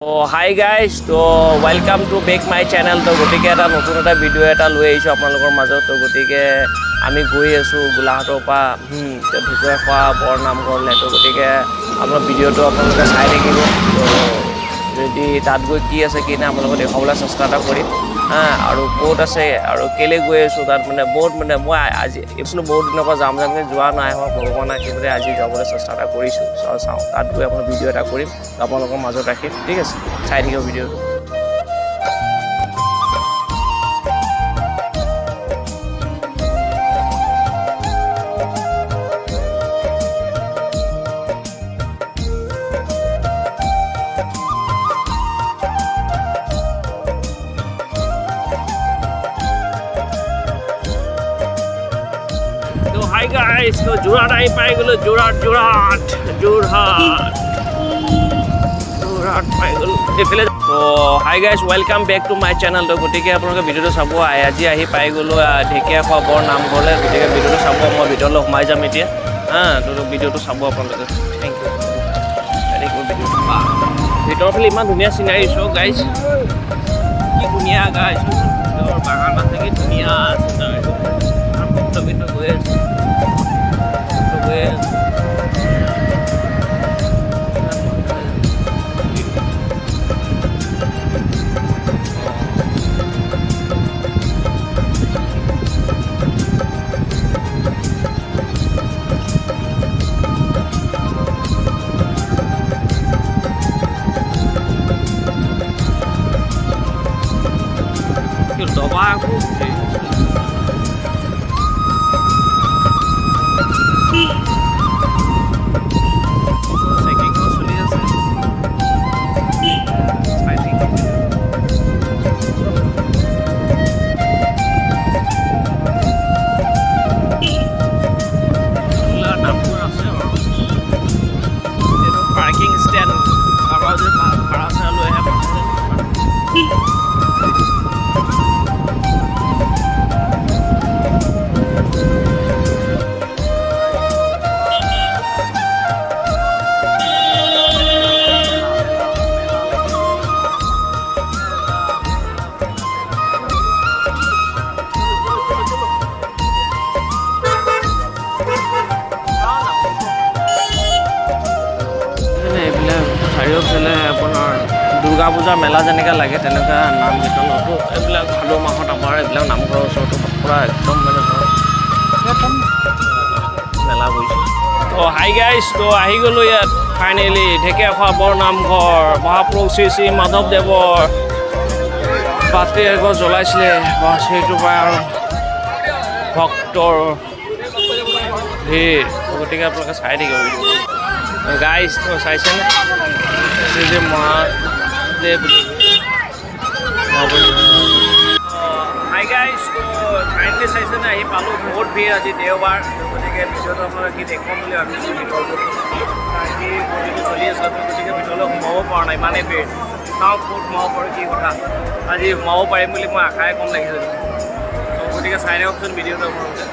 Oh, hi guys, so welcome to back my channel. তো গতিকে এটা নতুন এটা ভিডিও এটা লৈ আহিছো আপোনালোকৰ মাজত। তো গতিকে আমি গৈ আছো গোলাঘাটৰ পৰা ঢুকুৱাই খোৱা বৰনাম ঘৰলৈ। তো গতিকে আপোনাৰ ভিডিওটো আপোনালোকে চাই থাকিব। তো যদি তাত গৈ কি আছে কি নাই আপোনালোকক দেখাবলৈ চেষ্টা এটা কৰিম আৰু ক'ত আছে আৰু কেলে গৈ আছো তাত বহুত মই আজি এইফালে বহুত দিনৰ পৰা যাম যোৱা নাই হোৱা ভগৱানে আশীৰ্বাদে আজি যাবলৈ চেষ্টা এটা কৰিছোঁ। চাওঁ তাত গৈ আপোনাৰ ভিডিঅ' এটা কৰিম আপোনালোকৰ মাজত ৰাখিম, ঠিক আছে? চাই থাকিব ভিডিঅ'টো। Hi guys, so Jorat I pai gelo Jorat pai gelo efele. So hi guys, welcome back to my channel. To gotike apnaloke video to sabo aji ahi pai gelo Dhekia khwa bor nam gole gotike video to sabo moi video lo humai jam etia to video to sabo apnaloke. Thank you very good video. Video phile iman dhuniya scenery show guys, ki dhuniya guys or bagana theke dhuniya scenery to video goye daba aku parking stand about the parasa lo hai চাৰিওফালে আপোনাৰ দুৰ্গা পূজা মেলা যেনেকৈ লাগে তেনেকুৱা নাম কীৰ্তনতো এইবিলাক ভাদ মাহত আমাৰ এইবিলাক নামঘৰৰ ওচৰতো পূৰা একদম মেলা বহিছে। তো হাই গাইজ, তো আহি গ'লোঁ ইয়াত ফাইনেলি ঢেকীয়া খোৱা বৰ নামঘৰ। মহাপুৰুষ শ্ৰী শ্ৰী মাধৱদেৱৰ বাতি এগছ জ্বলাইছিলে, সেইটোৰ পৰা আৰু ভক্তৰ ভিৰ। গতিকে আপোনালোকে চাই থাকিব গাইজ। তো চাইছেনে শ্ৰী শ্ৰী মহাদেৱ হাই গাইজ। তো ফাইনেলি চাইছেনে আহি পালোঁ, বহুত ভিৰ আজি দেওবাৰ। গতিকে ভিডিঅ'টো আপোনালোকে কি দেখুৱাম বুলি ভাবিছোঁ ভিতৰটো আজি ভিডিঅ'টো চলি আছে। গতিকে ভিতৰলৈ সোমাব পৰা নাই, ইমানেই ভিৰ। চাওঁ ক'ত সোমাব পাৰোঁ কি কথা, আজি সোমাব পাৰিম বুলি মই আশাই কম লাগিছিল। গতিকে চাই থাককচোন ভিডিঅ'টো আপোনালোকে।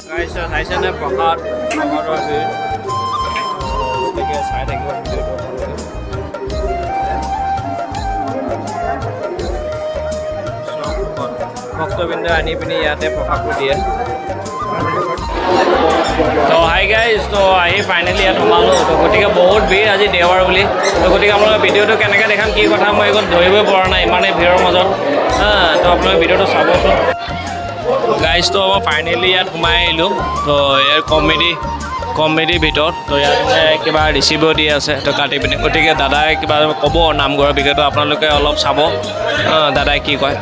গাইজ চাইছেনে প্ৰসাদৰ ভিৰ, গতিকে চাই থাকিব ভিডিঅ'টো আপোনালোকে। ভক্তবৃন্দ আনি পিনি ইয়াতে প্ৰসাদটো দিয়ে। তো হাই গাইজ, তো আহি ফাইনেলি ইয়াত সোমালোঁ। তো গতিকে বহুত ভিৰ আজি দেওবাৰ বুলি। তো গতিকে আপোনালোকে ভিডিঅ'টো কেনেকৈ দেখাম কি কথা মই এইখন ধৰিবই পৰা নাই, ইমানেই ভিৰৰ মাজত। তো আপোনালোকে ভিডিঅ'টো চাবচোন গাইজ। তো মই ফাইনেলি ইয়াত সোমাই আহিলোঁ। তো ইয়াৰ কমেডিৰ ভিতৰত। তো ইয়াত কিবা ৰিচিভো দি আছে তো কাটি পিনি। গতিকে দাদাই কিবা ক'ব নামঘৰৰ বিষয়টো, আপোনালোকে অলপ চাব দাদাই কি কয়।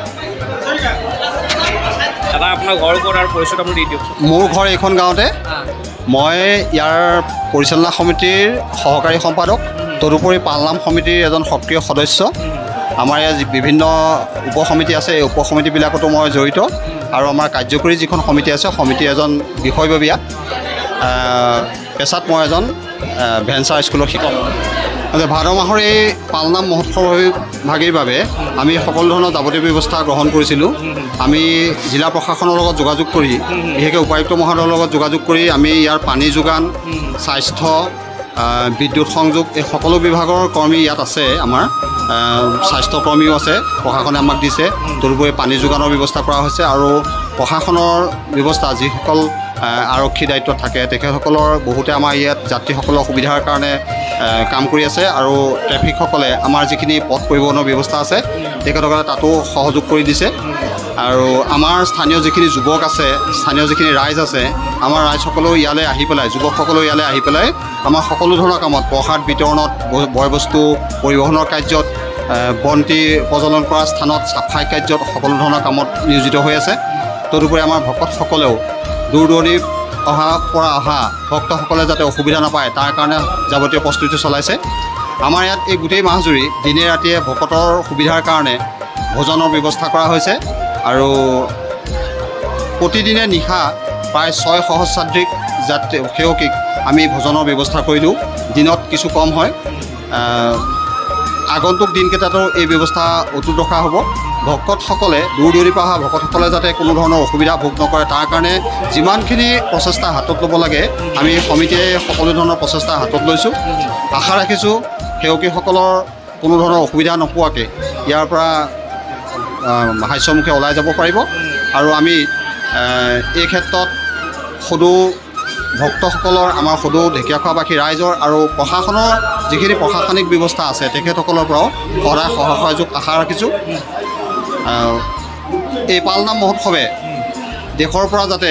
দাদা আপোনাৰ ঘৰ ক'ত আৰু পৰিচয়টো আপুনি দি দিয়ক। মোৰ ঘৰ এইখন গাঁৱতে। মই ইয়াৰ পৰিচালনা সমিতিৰ সহকাৰী সম্পাদক, তদুপৰি পালনাম সমিতিৰ এজন সক্ৰিয় সদস্য। আমাৰ ইয়াত বিভিন্ন উপসমিতি আছে, এই উপসমিতিবিলাকতো মই জড়িত। আৰু আমাৰ কাৰ্যকৰী যিখন সমিতি আছে, সমিতিৰ এজন বিষয়ববীয়া। পেছাত মই এজন ভেঞ্চাৰ স্কুলৰ শিক্ষক। ভাদ মাহৰ এই পালনাম মহোৎসৱভাগীৰ বাবে আমি সকলো ধৰণৰ যাৱতীয় ব্যৱস্থা গ্ৰহণ কৰিছিলোঁ। আমি জিলা প্ৰশাসনৰ লগত যোগাযোগ কৰি, বিশেষকৈ উপায়ুক্ত মহোদয়ৰ লগত যোগাযোগ কৰি আমি ইয়াৰ পানী যোগান, স্বাস্থ্য, বিদ্যুৎ সংযোগ এই সকলো বিভাগৰ কৰ্মী ইয়াত আছে আমাৰ। স্বাস্থ্যকৰ্মীও আছে, প্ৰশাসনে আমাক দিছে। তদুপৰি পানী যোগানৰ ব্যৱস্থা কৰা হৈছে আৰু প্ৰশাসনৰ ব্যৱস্থা যিসকল আৰক্ষী দায়িত্বত থাকে তেখেতসকলৰ বহুতে আমাৰ ইয়াত যাত্ৰীসকলৰ সুবিধাৰ কাৰণে কাম কৰি আছে আৰু ট্ৰেফিকসকলে আমাৰ যিখিনি পথ পৰিবহণৰ ব্যৱস্থা আছে তেখেতসকলে তাতো সহযোগ কৰি দিছে। আৰু আমাৰ স্থানীয় যিখিনি যুৱক আছে, স্থানীয় যিখিনি ৰাইজ আছে, আমাৰ ৰাইজসকলেও ইয়ালৈ আহি পেলাই, যুৱকসকলেও ইয়ালৈ আহি পেলাই আমাৰ সকলো ধৰণৰ কামত প্ৰসাদ বিতৰণত, বয়বস্তু পৰিবহণৰ কাৰ্যত, বন্তি প্ৰজ্বলন কৰা স্থানত, চাফাই কাৰ্যত সকলো ধৰণৰ কামত নিয়োজিত হৈ আছে। তদুপৰি আমাৰ ভকতসকলেও দূৰ দূৰণিৰ অহা ভক্তসকলে যাতে অসুবিধা নাপায় তাৰ কাৰণে যাৱতীয় প্ৰস্তুতি চলাইছে। আমাৰ ইয়াত এই গোটেই মাহজুৰি দিনে ৰাতিয়ে ভকতৰ সুবিধাৰ কাৰণে ভোজনৰ ব্যৱস্থা কৰা হৈছে আৰু প্ৰতিদিনে নিশা প্ৰায় 6 সহস্ৰাধিক সেৱকীক আমি ভোজনৰ ব্যৱস্থা কৰিলোঁ। দিনত কিছু কম হয়। আগন্তুক দিনকেইটাতো এই ব্যৱস্থা অটুট ৰখা হ'ব। ভকতসকলে দূৰ দূৰণিৰ পৰা অহা ভকতসকলে যাতে কোনো ধৰণৰ অসুবিধা ভোগ নকৰে তাৰ কাৰণে যিমানখিনি প্ৰচেষ্টা হাতত ল'ব লাগে আমি সমিতিয়ে সকলো ধৰণৰ প্ৰচেষ্টা হাতত লৈছোঁ। আশা ৰাখিছোঁ সেৱকীসকলৰ কোনো ধৰণৰ অসুবিধা নোপোৱাকৈ ইয়াৰ পৰা হাস্যমুখে ওলাই যাব পাৰিব। আৰু আমি এই ক্ষেত্ৰত সদৌ ভক্তসকলৰ, আমাৰ সদৌ ঢেকীয়াখোৱাবাসী ৰাইজৰ আৰু প্ৰশাসনৰ যিখিনি প্ৰশাসনিক ব্যৱস্থা আছে তেখেতসকলৰ পৰাও সদায় সহযোগ আশা ৰাখিছোঁ। এই পালনাম মহোৎসৱে দেশৰ পৰা যাতে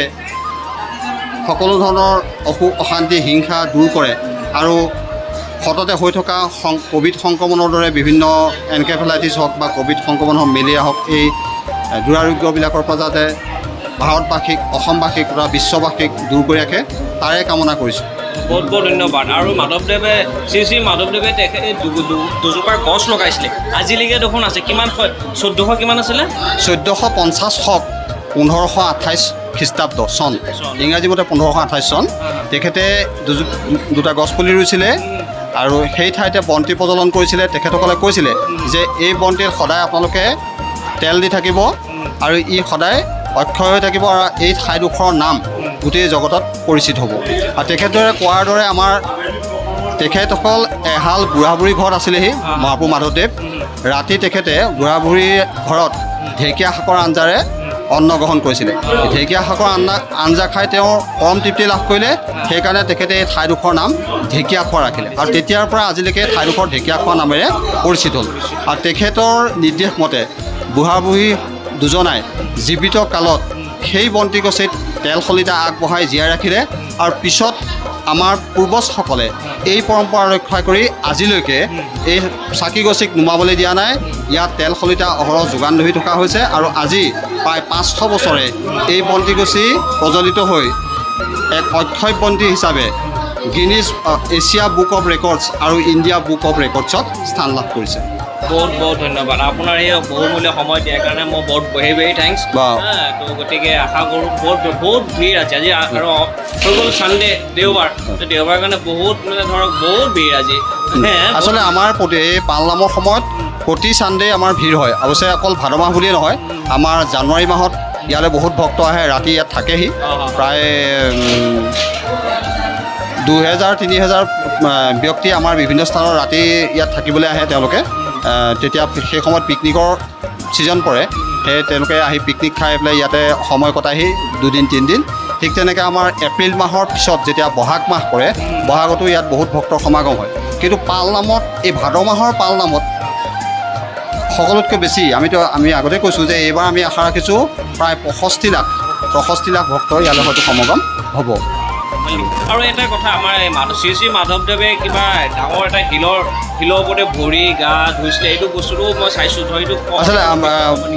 সকলো ধৰণৰ অসুখ অশান্তি হিংসা দূৰ কৰে আৰু সততে হৈ থকা ক'ভিড সংক্ৰমণৰ দৰে বিভিন্ন এনকেফেলাইটিছ হওক বা ক'ভিড সংক্ৰমণ হওক, মেলেৰিয়া হওক, এই দুৰাৰোগ্যবিলাকৰ পৰা যাতে ভাৰতবাসীক, অসমবাসীক বা বিশ্ববাসীক দূৰ কৰি ৰাখে তাৰে কামনা কৰিছোঁ। বহুত বহুত ধন্যবাদ। আৰু মাধৱদেৱে শ্ৰী মাধৱদেৱে তেখেতে দুজোপা গছ লগাইছিলে, আজিলৈকে দেখোন আছে। কিমান 1400 কিমান আছিলে? 1450 শক 1528 খ্ৰীষ্টাব্দ চন, ইংৰাজী মতে 1528 চন। তেখেতে দুটা গছপুলি ৰুইছিলে আৰু সেই ঠাইতে বন্তি প্ৰজ্বলন কৰিছিলে। তেখেতসকলে কৈছিলে যে এই বন্তিত সদায় আপোনালোকে তেল দি থাকিব আৰু ই সদায় অক্ষয় হৈ থাকিব আৰু এই ঠাইডোখৰৰ নাম গোটেই জগতত পৰিচিত হ'ব। আৰু তেখেতদৰে কোৱাৰ দৰে আমাৰ তেখেতসকল এহাল বুঢ়া বুঢ়ী ঘৰত আছিলেহি মহাপুৰুষ মাধৱদেৱ। ৰাতি তেখেতে বুঢ়া বুঢ়ীৰ ঘৰত ঢেকীয়া শাকৰ আঞ্জাৰে অন্ন গ্ৰহণ কৰিছিলে। ঢেকীয়া শাকৰ আঞ্জা খাই তেওঁ পৰম তৃপ্তি লাভ কৰিলে। সেইকাৰণে তেখেতে এই ঠাইডোখৰৰ নাম ঢেকীয়াখোৱা ৰাখিলে আৰু তেতিয়াৰ পৰা আজিলৈকে ঠাইডোখৰ ঢেকীয়াখোৱা নামেৰে পৰিচিত হ'ল। আৰু তেখেতৰ নিৰ্দেশ মতে বুঢ়া বুঢ়ী দুজনাই জীৱিত কালত সেই বন্তি গছিত তেল সলিতা আগবঢ়াই জীয়াই ৰাখিলে আৰু পিছত আমাৰ পূৰ্বজসকলে এই পৰম্পৰা ৰক্ষা কৰি আজিলৈকে এই চাকি গছিক নুমাবলৈ দিয়া নাই। ইয়াত তেল সলিতা অহৰহ যোগান ধৰি থকা হৈছে আৰু আজি প্ৰায় 500 বছৰে এই বন্তি গছি প্ৰজ্বলিত হৈ এক অক্ষয় বন্তি হিচাপে Guinness Asia book of records আৰু ইণ্ডিয়া বুক অফ ৰেকৰ্ডছত স্থান লাভ কৰিছে। বহুত বহুত ধন্যবাদ। আপোনাৰ এই বহুমূলীয়া সময় দিয়াৰ কাৰণে মই বহুত ভেৰি থেংকছ। তো গতিকে আশা কৰোঁ বহুত ভিৰ আছে আজি আৰু হৈ গ'ল ছানডে, দেওবাৰ কাৰণে বহুত ধৰক বহুত ভিৰ আজি। আচলতে আমাৰ এই পালনামৰ সময়ত প্ৰতি ছানডে আমাৰ ভিৰ হয়। অৱশ্যে অকল ভাদ মাহ বুলিয়ে নহয়, আমাৰ জানুৱাৰী মাহত ইয়ালৈ বহুত ভক্ত আহে, ৰাতি ইয়াত থাকেহি। প্ৰায় 2000-3000 ব্যক্তি আমাৰ বিভিন্ন স্থানৰ ৰাতি ইয়াত থাকিবলৈ আহে তেওঁলোকে। তেতিয়া সেই সময়ত পিকনিকৰ ছিজন পৰে, সেই তেওঁলোকে আহি পিকনিক খাই পেলাই ইয়াতে সময় কটাইহি 2-3 দিন। ঠিক তেনেকৈ আমাৰ এপ্ৰিল মাহৰ পিছত যেতিয়া বহাগ মাহ পৰে, বহাগতো ইয়াত বহুত ভক্তৰ সমাগম হয়। কিন্তু পালনামত, এই ভাদ মাহৰ পালনামত সকলোতকৈ বেছি আমি আগতে কৈছোঁ যে এইবাৰ আমি আশা ৰাখিছোঁ প্ৰায় 65 লাখ ভক্ত ইয়ালৈ হয়তো সমাগম হ'ব। আৰু এটা কথা, আমাৰ শ্ৰী মাধৱদেৱে কিবা ডাঙৰ এটা শিলৰ ওপৰতে ভৰি গা ধুইছিলে, এইটো বস্তুটো মই চাইছোঁ। ধৰ আচলতে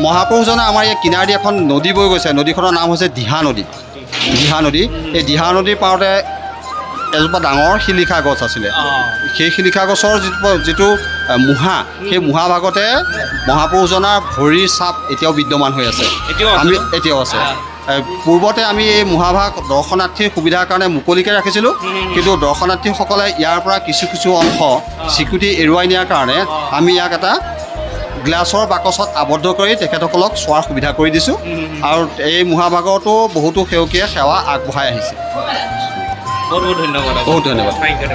মহাপুৰুষজনে আমাৰ ইয়াত কিনাৰেদি এখন নদী বৈ গৈছে, নদীখনৰ নাম হৈছে দিহা নদী। এই দিহা নদীৰ পাৰতে এজোপা ডাঙৰ শিলিখা গছ আছিলে। সেই শিলিখা গছৰ যিটো মুহা, সেই মুহা ভাগতে মহাপুৰুষজনাৰ ভৰিৰ ছাপ এতিয়াও বিদ্যমান হৈ আছে, এতিয়াও আছে। পূৰ্বতে আমি এই মুহাভাগ দৰ্শনাৰ্থীৰ সুবিধাৰ কাৰণে মুকলিকৈ ৰাখিছিলোঁ, কিন্তু দৰ্শনাৰ্থীসকলে ইয়াৰ পৰা কিছু অংশ স্বীকৃতি এৰুৱাই নিয়াৰ কাৰণে আমি ইয়াক এটা গ্লাছৰ বাকচত আবদ্ধ কৰি তেখেতসকলক চোৱাৰ সুবিধা কৰি দিছোঁ। আৰু এই মুহাভাগতো বহুতো সেৱকীয়ে সেৱা আগবঢ়াই আহিছে। বহুত বহুত ধন্যবাদ। বহুত ধন্যবাদ। Thank you.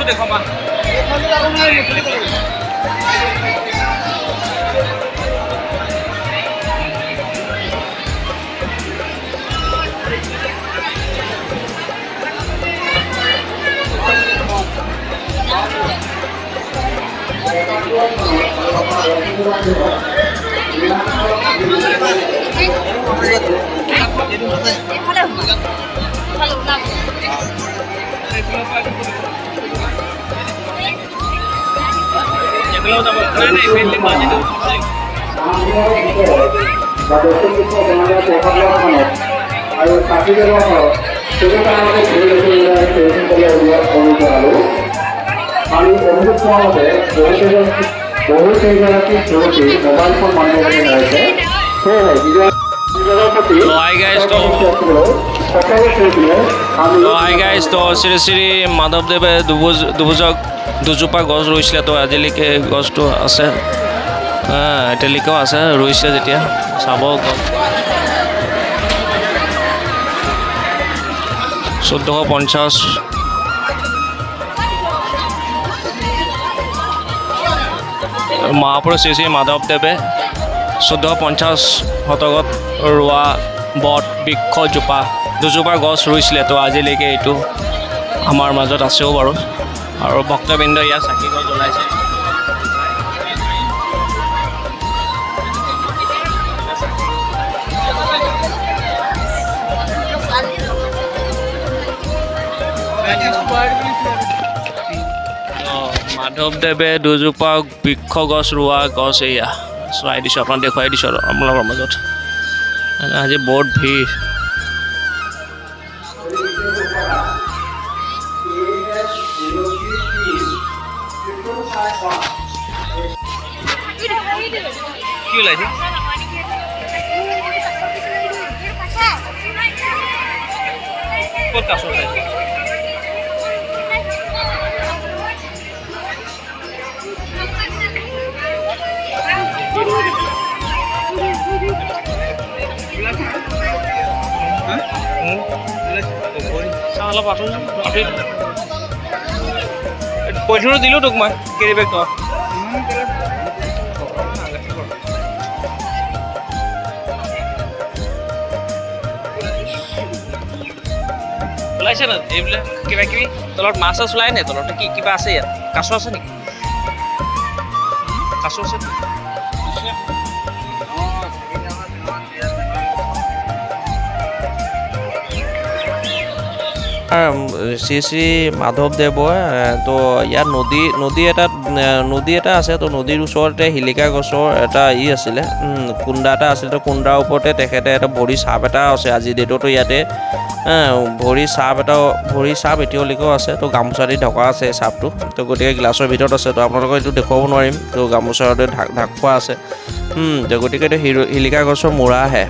দেখো মা আৰু কাটি ব্যৱহাৰ সেইটো কাৰণে আৰু অনুভৱ পোৱা মতে বহুকেইগৰাকী যুৱতী মোবাইল ফোন মানুহে হৈছে সেয়েহে নিজৰ প্ৰতি হাই গাইজ তো শ্ৰী শ্ৰী মাধৱদেৱে দুজোপা গছ ৰুইছিলে তো আজিলৈকে গছটো আছে এতিয়ালৈকেও আছে ৰুইছিলে যেতিয়া চাব গছ 1450 মহাপুৰুষ শ্ৰী শ্ৰী মাধৱদেৱে 1450 শতকত ৰোৱা বট বৃক্ষজোপা দুজোপা গছ ৰুইছিলে তো আজিলৈকে এইটো আমাৰ মাজত আছেও বাৰু আৰু ভক্তবৃন্দ ইয়াত চাকি গছ জ্বলাইছে মাধৱদেৱে দুজোপা বৃক্ষ গছ ৰোৱা গছ এয়া চোৱাই দিছোঁ আপোনাক দেখুৱাই দিছোঁ আৰু আপোনালোকৰ মাজত আজি বহুত ভিৰ কি ওলাইছে ক'ত কাছ ওলাইছে অলপ পইচাটো দিলোঁ তোক মই কেৰি বেগ তই ওলাইছে না এইবিলাক কিবা কিবি তলত মাছ চাছ ওলাই নাই তলত কি কিবা আছে ইয়াত কাছ আছে নেকি কাছ আছে শ্ৰী শ্ৰী মাধৱদেৱৰ তো ইয়াত নদী এটা আছে তো নদীৰ ওচৰতে শিলিকা গছৰ এটা আছিলে কুণ্ডা এটা আছিল তো কুণ্ডাৰ ওপৰতে তেখেতে এটা ভৰি চাপ এটা আছে আজি ডেটতো ইয়াতে ভৰি চাপ এতিয়ালৈকেও আছে তো গামোচা দি ঢকা আছে চাপটো তো গতিকে গ্লাছৰ ভিতৰত আছে তো আপোনালোকক এইটো দেখুৱাব নোৱাৰিম তো গামোচাতে ঢাক খোৱা আছে তো গতিকে এইটো শিলিকা গছৰ মূৰাহে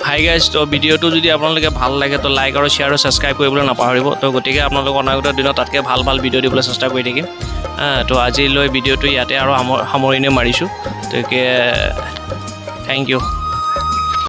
হাই গাইজ তো ভিডিঅ'টো যদি আপোনালোকে ভাল লাগে তো লাইক আৰু শ্বেয়াৰ আৰু ছাবস্ক্ৰাইব কৰিবলৈ নাপাহৰিব তো গতিকে আপোনালোক অনাগত দিনত তাতকৈ ভাল ভিডিঅ' দিবলৈ চেষ্টা কৰি থাকিম তো আজিলৈ ভিডিঅ'টো ইয়াতে আৰু সামৰণি মাৰিছোঁ গতিকে থেংক ইউ